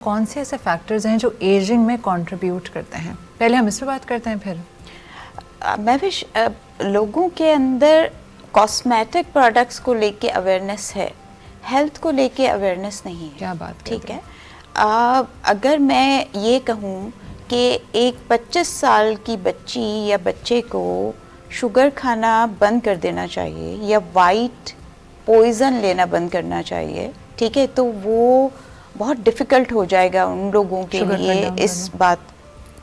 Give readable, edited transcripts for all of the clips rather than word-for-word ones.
कौन से ऐसे फैक्टर्स हैं जो एजिंग में कंट्रीब्यूट करते हैं? पहले हम इस पे बात करते हैं फिर महविश, लोगों के अंदर कॉस्मेटिक प्रोडक्ट्स को लेके अवेयरनेस है, हेल्थ को लेके अवेयरनेस नहीं है। क्या बात ठीक है। अगर मैं ये कहूँ कि एक 25 साल की बच्ची या बच्चे को शुगर खाना बंद कर देना चाहिए या वाइट पॉइज़न लेना बंद करना चाहिए, ठीक है, तो वो बहुत डिफ़िकल्ट हो जाएगा उन लोगों के लिए इस बात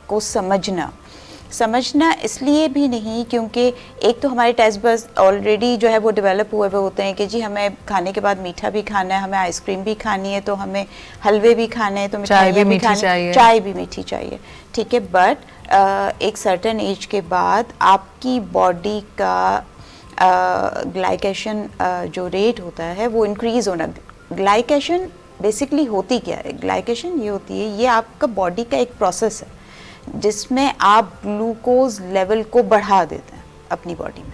को समझना इसलिए भी नहीं क्योंकि एक तो हमारे टेस्ट बड्स ऑलरेडी जो है वो डेवलप हुए हुए होते हैं कि जी हमें खाने के बाद मीठा भी खाना है, हमें आइसक्रीम भी खानी है, तो हमें हलवे भी खाने हैं, तो मिठाइयाँ भी खानी चाहिए, चाय भी मीठी चाहिए, ठीक है। बट एक सर्टेन एज के बाद आपकी बॉडी का ग्लाइकेशन जो रेट होता है वो इंक्रीज़ होना। ग्लाइकेशन बेसिकली होती क्या है? ग्लाइकेशन ये होती है, ये आपका बॉडी का एक प्रोसेस है जिसमें आप ग्लूकोज लेवल को बढ़ा देते हैं अपनी बॉडी में,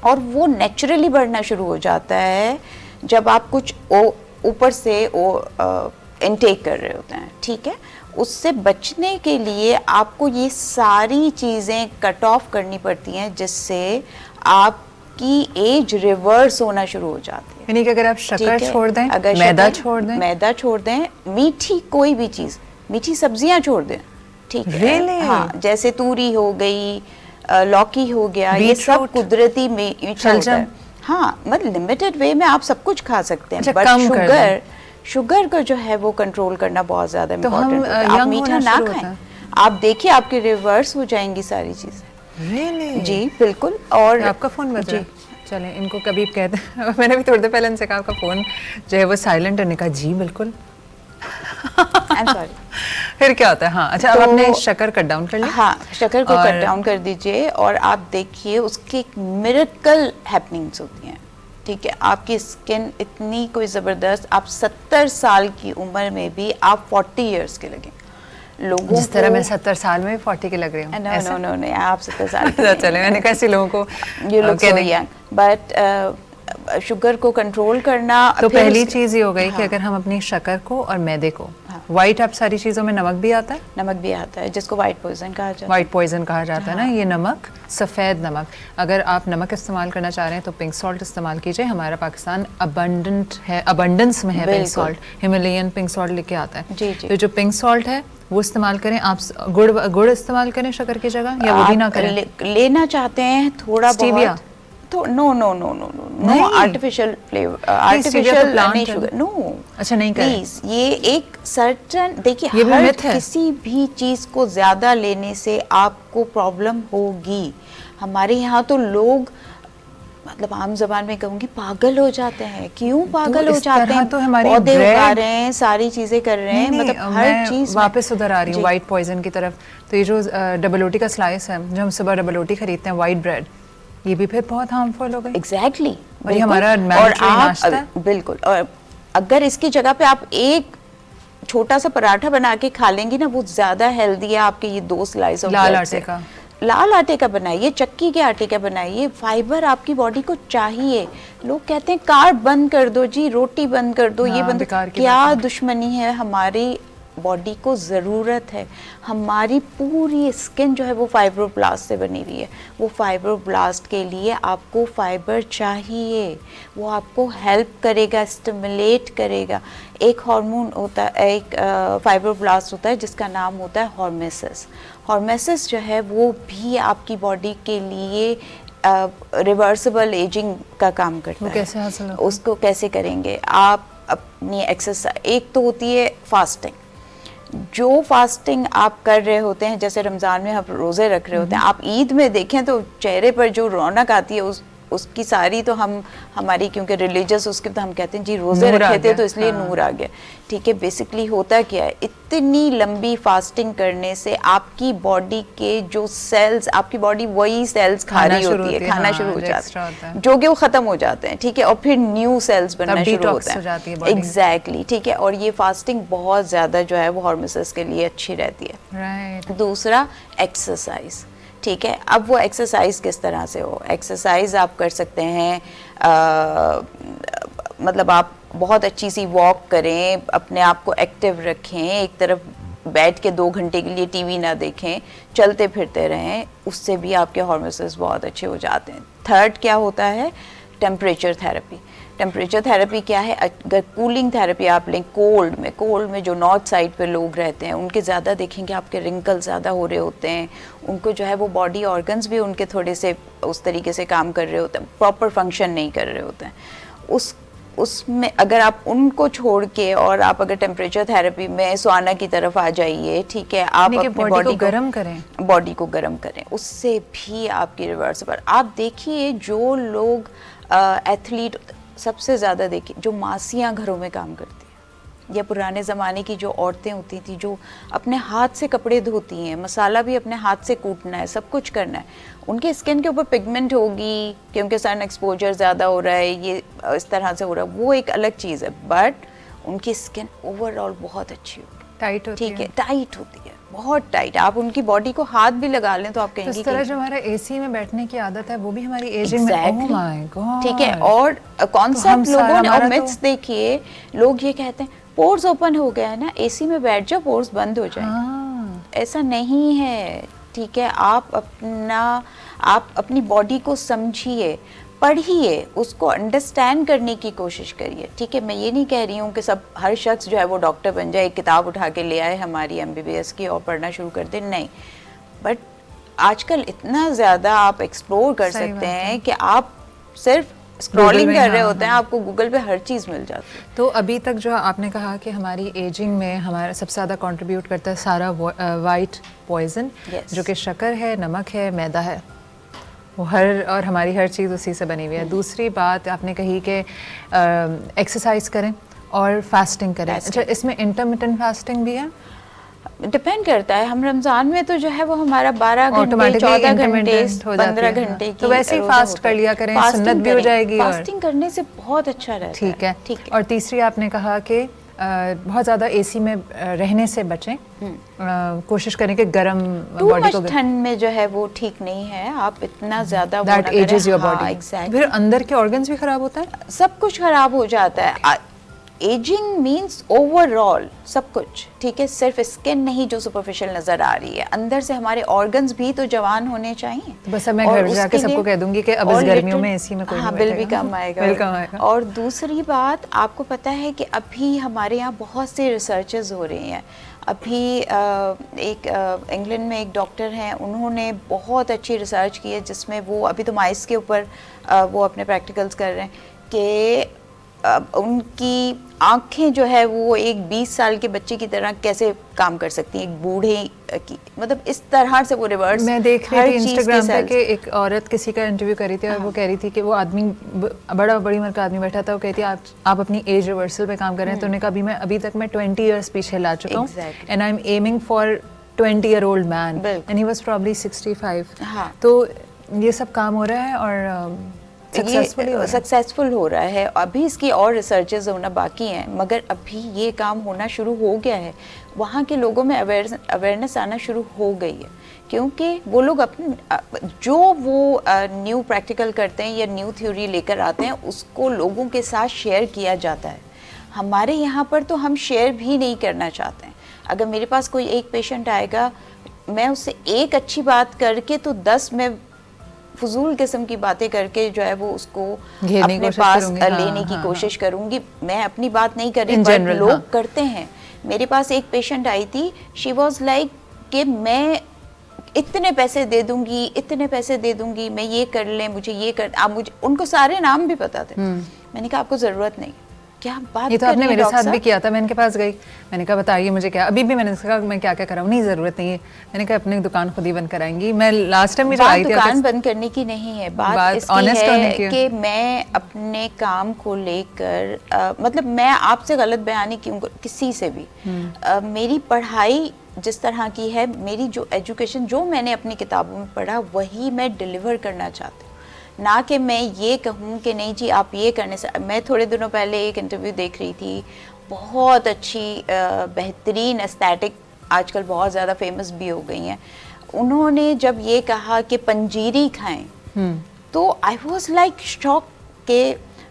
और वो नेचुरली बढ़ना शुरू हो जाता है जब आप कुछ ऊपर से इनटेक कर रहे होते हैं, ठीक है। उससे बचने के लिए आपको ये सारी चीज़ें कट ऑफ करनी पड़ती हैं जिससे आपकी एज रिवर्स होना शुरू हो जाती है। यानी कि अगर आप शक्कर छोड़ दें, अगर मैदा छोड़ दें, मीठी कोई भी चीज़, मीठी सब्जियां छोड़ दें, ठीक है। हाँ, जैसे तूरी हो गई, लौकी हो गया, ये सब कुदरती मीठा होता है। हाँ, मतलब लिमिटेड वे में आप सब कुछ खा सकते हैं, बट शुगर को जो है वो कंट्रोल करना बहुत ज़्यादा इम्पोर्टेंट है। आप मीठा ना खाएं, आप देखिए आपकी रिवर्स हो जाएंगी सारी चीज़ें। जी बिल्कुल। और आपका फ़ोन बज रहा है, चलें इनको कभी कहते हैं मैंने भी थोड़ी देर पहले इनसे कहा आपका फ़ोन जो है वो साइलेंट है, कहा जी बिल्कुल फिर क्या होता है? हाँ अच्छा, तो अब आपने शक्कर कट डाउन कर लिया। हाँ, शक्कर को कट डाउन कर दीजिए और आप देखिए उसकी मिरेकल हैपनिंग्स होती हैं, ठीक है। आपकी स्किन इतनी कोई ज़बरदस्त, आप 70 साल की उम्र में भी आप 40 इयर्स के लगे लोगों जिस तरह मैं 70 साल में भी 40 की लग रही हूँ। नो, आप 70 साल के चले, मैंने कैसे लोगों को you look so young, but sugar को कंट्रोल करना। तो पहली चीज़ ये हो गई कि अगर हम अपनी शक्कर को और मैदे को, वाइट आप सारी चीज़ों में नमक भी आता है, जिसको वाइट पॉइजन कहा जाता है। वाइट पॉइजन कहा जाता है ना, ये नमक, सफ़ेद नमक। अगर आप नमक इस्तेमाल करना चाह रहे हैं तो पिंक सॉल्ट इस्तेमाल कीजिए। हमारा पाकिस्तान अबंडेंस में है pink salt, Himalayan pink salt लेके आता है। जी। तो जो पिंक सॉल्ट है वो इस्तेमाल करें। आप गुड़ इस्तेमाल करें शक्कर की जगह, या वो भी ना करें? लेना चाहते हैं थोड़ा बहुत तो नो आर्टिफिशियल फ्लेवर, आर्टिफिशियल नहीं शुगर, नो। अच्छा, नहीं करें प्लीज। ये एक सर्टन, देखिए हर किसी भी चीज को ज्यादा लेने से आपको प्रॉब्लम होगी। हमारे यहाँ तो लोग, मतलब आम जबान में कहूँगी, पागल हो जाते हैं। क्यों पागल हो जाते हैं? तो हमारी पौधे उगा रहे हैं, सारी चीजें कर रहे हैं, मतलब हर चीज वापस उधर आ रही हूँ वाइट पॉइजन की तरफ। तो ये जो डबल रोटी का स्लाइस है, जो हम सुबह डबल रोटी खरीदते हैं, वाइट ब्रेड, ये भी फिर बहुत हार्मफुल हो गई। एग्जैक्टली। और ये हमारा मैंडेटरी नाश्ता है। बिल्कुल। और अगर इसकी जगह पे आप एक छोटा सा पराठा बना के खा लेंगी ना, वो ज्यादा हेल्दी है आपके ये 2 स्लाइस ऑफ लाल आटे का बनाइए, चक्की के आटे का बनाइए। फाइबर आपकी बॉडी को चाहिए। लोग कहते हैं कार्ब बंद कर दो जी, रोटी बंद कर दो, ये बंद। क्या दुश्मनी है? हमारी बॉडी को ज़रूरत है। हमारी पूरी स्किन जो है वो फाइब्रोब्लास्ट से बनी हुई है। वो फाइब्रोब्लास्ट के लिए आपको फाइबर चाहिए, वो आपको हेल्प करेगा, स्टिमुलेट करेगा। एक हार्मोन होता है, एक फाइब्रोब्लास्ट होता है जिसका नाम होता है हॉर्मेसिस। हॉर्मेसिस जो है वो भी आपकी बॉडी के लिए रिवर्सिबल एजिंग का काम करता है। कैसे हासिल होगा? उसको कैसे करेंगे आप? अपनी एक्सरसाइज, एक तो होती है फास्टिंग। जो फास्टिंग आप कर रहे होते हैं, जैसे रमज़ान में आप रोज़े रख रहे होते हैं, आप ईद में देखें तो चेहरे पर जो रौनक आती है उसकी सारी तो हमारी क्योंकि रिलीजियस, उसके तो हम कहते हैं जी रोज़े रखे थे तो इसलिए नूर आ गया, ठीक है। बेसिकली होता क्या है, इतनी लंबी फास्टिंग करने से आपकी बॉडी के जो सेल्स, आपकी बॉडी वही सेल्स खा रही होती है, खाना शुरू हो जाता है, जो कि वो ख़त्म हो जाते हैं, ठीक है। और फिर न्यू सेल्स बनना शुरू होते हैं। एग्जैक्टली, ठीक है। और ये फास्टिंग बहुत ज़्यादा जो है वो हॉर्मोन्स के लिए अच्छी रहती है। दूसरा, एक्सरसाइज, ठीक है। अब वो एक्सरसाइज किस तरह से हो? एक्सरसाइज आप कर सकते हैं, मतलब आप बहुत अच्छी सी वॉक करें, अपने आप को एक्टिव रखें, एक तरफ बैठ के 2 घंटे के लिए टीवी ना देखें, चलते फिरते रहें, उससे भी आपके हार्मोन्स बहुत अच्छे हो जाते हैं। थर्ड क्या होता है, टेम्परेचर थेरेपी। टेम्परेचर थेरेपी क्या है, अगर कूलिंग थेरेपी आप लें कोल्ड में जो नॉर्थ साइड पे लोग रहते हैं उनके ज़्यादा देखेंगे आपके रिंकल ज़्यादा हो रहे होते हैं, उनको जो है वो बॉडी ऑर्गन्स भी उनके थोड़े से उस तरीके से काम कर रहे होते हैं, प्रॉपर फंक्शन नहीं कर रहे होते हैं। उसमें अगर आप उनको छोड़ के और आप अगर टेम्परेचर थेरेपी में स्वाना की तरफ आ जाइए, ठीक है, आप अपनी बॉडी को गर्म करें, बॉडी को गर्म करें, उससे भी आपकी रिवर्सिबल। आप देखिए जो लोग एथलीट सबसे ज़्यादा देखिए जो मासियाँ घरों में काम करती हैं, या पुराने ज़माने की जो औरतें होती थी जो अपने हाथ से कपड़े धोती हैं, मसाला भी अपने हाथ से कूटना है, सब कुछ करना है, उनके स्किन के ऊपर पिगमेंट होगी क्योंकि सन एक्सपोजर ज़्यादा हो रहा है, ये इस तरह से हो रहा है, वो एक अलग चीज़ है, बट उनकी स्किन ओवरऑल बहुत अच्छी होगी, टाइट होती है, ठीक है, टाइट होती है, बहुत टाइट। आप उनकी बॉडी को हाथ भी लगा लें तो आप कहेंगे तो इस तरह जो हमारा एसी में बैठने की आदत है वो भी हमारी एजिंग में, ओह माय गॉड, ठीक है। और कॉन्सेप्ट लोगों ने, और मिथ्स देखिए, लोग ये कहते हैं पोर्स ओपन हो गया है ना, एसी में बैठ जाओ पोर्स बंद हो जाए, ऐसा नहीं है, ठीक है। आप अपनी बॉडी को समझिए, पढ़िए, उसको अंडरस्टैंड करने की कोशिश करिए, ठीक है। मैं ये नहीं कह रही हूँ कि हर शख्स जो है वो डॉक्टर बन जाए, एक किताब उठा के ले आए हमारी MBBS की और पढ़ना शुरू कर दे, नहीं। बट आजकल इतना ज़्यादा आप एक्सप्लोर कर सकते हैं कि आप सिर्फ स्क्रॉलिंग कर रहे होते हैं, आपको गूगल पे हर चीज़ मिल जाती है। तो अभी तक जो आपने कहा कि हमारी एजिंग में हमारा सबसे ज़्यादा कंट्रीब्यूट करता है सारा वाइट पॉइजन, जो कि शक्कर है, नमक है, मैदा है, वो और हमारी हर चीज़ उसी से बनी हुई है। दूसरी बात आपने कही कि एक्सरसाइज करें और फास्टिंग करें। अच्छा, इसमें इंटरमिटेंट फास्टिंग भी है? डिपेंड करता है, हम रमज़ान में तो जो है वो हमारा 12 घंटे 14 घंटे 15 घंटे की, तो वैसे ही फास्ट कर लिया करें, सुन्नत भी हो जाएगी, फास्टिंग करने से बहुत अच्छा रहता है, ठीक है, ठीक है। और तीसरी आपने कहा कि बहुत ज़्यादा एसी में रहने से बचें, कोशिश करें कि गर्म बॉडी को, ठंड में जो है वो ठीक नहीं है, आप इतना ज़्यादा दैट एजेस योर बॉडी, फिर अंदर के ऑर्गन्स भी खराब होता है, सब कुछ खराब हो जाता है। एजिंग मीन्स ओवरऑल सब कुछ, ठीक है, सिर्फ स्किन नहीं जो सुपरफिशियल नजर आ रही है, अंदर से हमारे ऑर्गन्स भी तो जवान होने चाहिए। तो बस मैं घर जाके सबको कह दूंगी कि अब इस गर्मियों में एसी में कोई नहीं बिल भी कम आएगा। और दूसरी बात, आपको पता है कि अभी हमारे यहाँ बहुत से रिसर्चेस हो रही हैं। अभी इंग्लैंड में एक डॉक्टर हैं, उन्होंने बहुत अच्छी रिसर्च की है जिसमें वो अभी तो माइस के ऊपर वो अपने प्रैक्टिकल्स कर रहे हैं कि उनकी आंखें जो है वो एक 20 साल के बच्चे की तरह कैसे काम कर सकती हैं, एक बूढ़े की, मतलब इस तरह से वो रिवर्स। मैं देख रही थी इंस्टाग्राम पे कि एक औरत किसी का इंटरव्यू कर रही थी और वो कह रही थी कि वो आदमी बड़ी उम्र का आदमी बैठा था, वो कहती है आप अपनी एज रिवर्सल पे काम कर रहे हैं, तो उन्होंने कहा अभी तक मैं 20 ईयर्स पीछे ला चुका हूँ, and I am aiming for 20-year-old man and he was probably 65। तो ये सब काम हो रहा है और सक्सेसफुल हो रहा है। अभी इसकी और रिसर्चेस होना बाकी हैं, मगर अभी ये काम होना शुरू हो गया है, वहाँ के लोगों में अवेयरनेस आना शुरू हो गई है, क्योंकि वो लोग अपने जो वो न्यू प्रैक्टिकल करते हैं या न्यू थ्योरी लेकर आते हैं उसको लोगों के साथ शेयर किया जाता है। हमारे यहाँ पर तो हम शेयर भी नहीं करना चाहते हैं। अगर मेरे पास कोई एक पेशेंट आएगा, मैं उससे एक अच्छी बात करके तो 10 में फजूल किस्म की बातें करके जो है वो उसको अपने पास लेने की कोशिश करूंगी। मैं अपनी बात नहीं कर रही, बट लोग करते हैं। मेरे पास एक पेशेंट आई थी, शी वाज लाइक कि मैं इतने पैसे दे दूंगी, इतने पैसे दे दूंगी, मैं ये कर लें, मुझे ये कर, आप मुझे, उनको सारे नाम भी पता थे। मैंने कहा आपको जरूरत नहीं, क्या बात, ये तो आपने मेरे साथ भी किया था। मैं इनके पास गई, मैंने कहा बताइए मुझे क्या, अभी भी मैंने कहा मैं क्या क्या कराऊं, नहीं जरूरत नहीं है, मैंने कहा अपनी दुकान खुद ही बंद कराएंगी। मैं लास्ट टाइम जो आई थी, दुकान बंद करने की नहीं है बात, इसकी है कि मैं अपने काम को लेकर मतलब मैं आपसे गलत बयानी क्यों किसी से भी, मेरी पढ़ाई जिस तरह की है, मेरी जो एजुकेशन जो मैंने अपनी किताबों में पढ़ा वही मैं डिलीवर करना चाहती हूँ, ना कि मैं ये कहूँ कि नहीं जी आप ये करने से। मैं थोड़े दिनों पहले एक इंटरव्यू देख रही थी, बहुत अच्छी बेहतरीन एस्थेटिक, आजकल बहुत ज़्यादा फेमस भी हो गई हैं, उन्होंने जब ये कहा कि पंजीरी खाएं, तो आई वाज लाइक शॉक के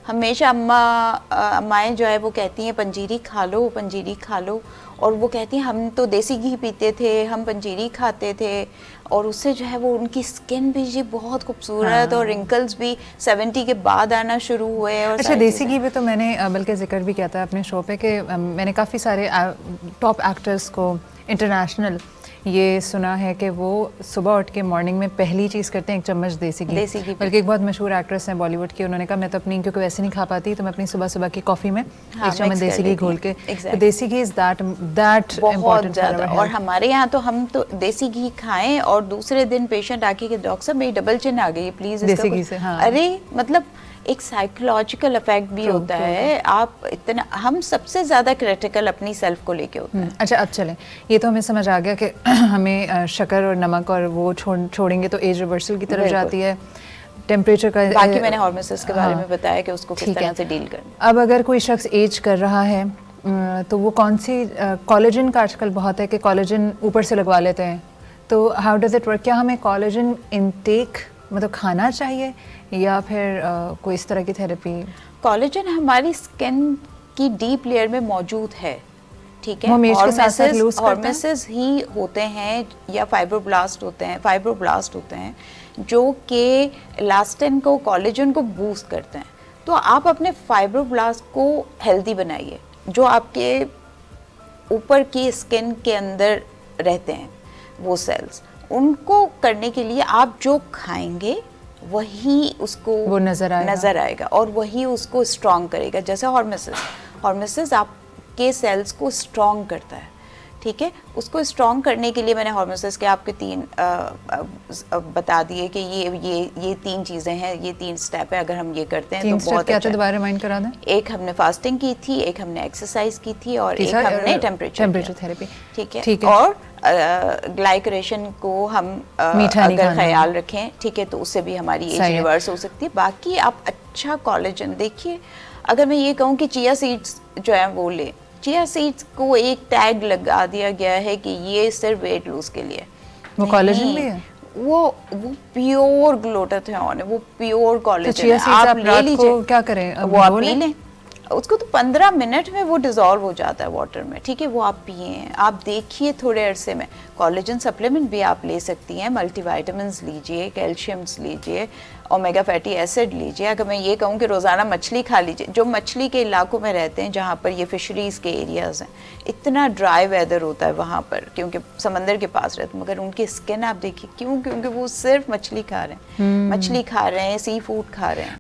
हमेशा अम्माएं जो है वो कहती हैं पंजीरी खा लो, पंजीरी खा लो, और वो कहती हैं हम तो देसी घी पीते थे, हम पंजीरी खाते थे, और उससे जो है वो उनकी स्किन भी जी बहुत खूबसूरत और रिंकल्स भी 70 के बाद आना शुरू हुए। और अच्छा, देसी घी पे तो मैंने बल्कि जिक्र भी किया था अपने शो पे कि मैंने काफ़ी सारे टॉप एक्टर्स को इंटरनेशनल ये सुना है कि वो सुबह उठ के मॉर्निंग में पहली चीज़ करते हैं एक चम्मच देसी घी। बल्कि एक बहुत मशहूर एक्ट्रेस हैं बॉलीवुड की, उन्होंने कहा मैं तो अपनी क्योंकि वैसे नहीं खा पाती तो मैं अपनी सुबह सुबह की कॉफ़ी में एक चम्मच देसी घी घोल के, तो देसी घी इज़ दैट इम्पोर्टेंट। और हमारे यहाँ तो हम तो देसी घी खाएं और दूसरे दिन पेशेंट आके कि डॉक्टर साहब मेरी डबल चिन आ गई प्लीज़ देसी घी से। हाँ, अरे मतलब एक साइकोलॉजिकल इफेक्ट भी होता है। आप इतना, हम सबसे ज़्यादा क्रिटिकल अपनी सेल्फ को लेके होते हैं। अच्छा, अब चलें, ये तो हमें समझ आ गया कि हमें शक्कर और नमक और वो छोड़ेंगे तो एज रिवर्सल की तरफ जाती है। टेम्परेचर का बाकी मैंने हार्मोन्स के बारे में बताया कि उसको किस तरह से डील करना। अब अगर कोई शख्स एज कर रहा है तो वो कौन सी कोलेजन का आजकल बहुत है कि कोलेजन ऊपर से लगवा लेते हैं, तो हाउ डज इट वर्क? क्या हमें कोलेजन इनटेक मतलब खाना चाहिए या फिर कोई इस तरह की थेरेपी? कोलेजन हमारी स्किन की डीप लेयर में मौजूद है, ठीक है। हॉर्मेसिस ही होते हैं या फाइब्रोब्लास्ट होते हैं जो कि इलास्टिन को, कोलेजन को बूस्ट करते हैं। तो आप अपने फाइब्रोब्लास्ट को हेल्दी बनाइए, जो आपके ऊपर की स्किन के अंदर रहते हैं वो सेल्स, उनको करने के लिए आप जो खाएंगे वही उसको वो नजर आएगा और वही उसको स्ट्रॉन्ग करेगा। जैसे हॉर्मेसिस आपके सेल्स को स्ट्रॉन्ग करता है, ठीक है। उसको स्ट्रॉन्ग करने के लिए मैंने हॉर्मोन्स के आपके 3 बता दिए कि ये 3 चीज़ें हैं, ये 3 स्टेप है। अगर हम ये करते हैं तो बहुत अच्छा है। दोबारा रिमाइंड करा दें। एक हमने फास्टिंग की थी, एक हमने एक्सरसाइज की थी, और एक हमने टेम्परेचर थेरेपी, ठीक है। और ग्लाइकोरेशन को हम अगर ख्याल रखें, ठीक है, तो उससे भी हमारी एज रिवर्स हो सकती है। बाकी आप अच्छा कोलेजन देखिए, अगर मैं ये कहूँ कि चिया सीड्स जो है वो ले, चिया सीड्स को एक टैग लगा दिया गया है कि ये सिर्फ वेट लूज के लिए, वो कोलेजन भी है, वो प्योर ग्लूटाथियोन है, वो प्योर कोलेजन है। आप ले लीजिए, क्या करें वो आप पी लें, उसको तो 15 मिनट में वो डिजॉल्व हो जाता है वाटर में, ठीक है। वो आप पिए, आप देखिए थोड़े अरसे में। कोलेजन सप्लीमेंट भी आप ले सकती हैं, मल्टीविटामिन्स लीजिए, कैल्शियम्स लीजिए, ओमेगा फैटी एसिड लीजिए। अगर मैं ये कहूँ कि रोज़ाना मछली खा लीजिए, जो मछली के इलाकों में रहते हैं जहाँ पर ये फिशरीज़ के एरियाज़ हैं, इतना ड्राई वेदर होता है वहाँ पर क्योंकि समंदर के पास रहते हैं, मगर उनकी स्किन आप देखिए क्यों, क्योंकि वो सिर्फ मछली खा रहे हैं, सी फूड खा रहे हैं।